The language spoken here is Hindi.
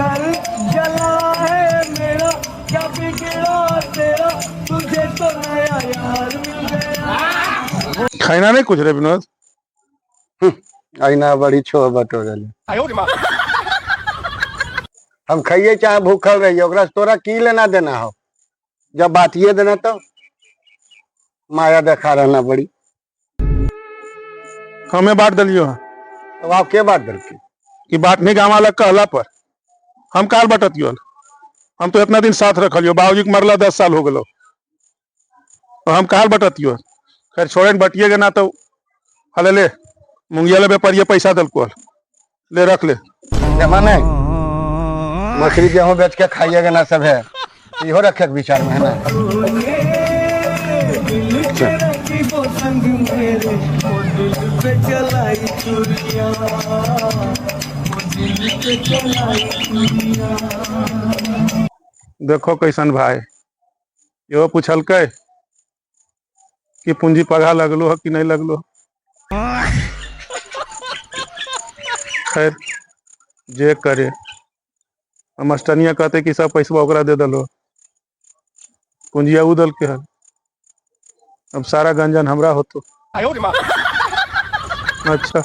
घर जला है मेरा, क्या बिगड़ा तेरा, तुझे तो नया यार मिल गया। खाना नहीं कुछ रे विनोद। आईना बड़ी छो बटोरल हम खाइए चाहे भूखल रहिए, ओकरा से तोरा की लेना देना हो। जब बातिए देना तो माया देखा रहना बड़ी। हमें बांट दिलियो तो आप के बात दलकी कि बांटने का हमारा कहला पर हम काल बटतियो। हम तो इतना दिन साथ रखलियो, बाबूजी के मरला 10 साल हो गलो, तो हम काल बटतियो। खैर छोड़े बटिएगा ना तो हले ले मुंगिया ले व्यापारी पैसा दलको, ले रख ले। माने मछली गेहूं बेच के खाइएगा ना सब है, इहो रखे के विचार में है ना। देखो कैसन भाई, यो पूछल के कि पूंजी पगा लगलो है कि नहीं लगलो। खैर जे करे, मास्टरनिया कहते कि सब पैसा ओकरा दे दलो, पूंजिया उ दल के है। अब सारा गंजन हमरा होतो। अच्छा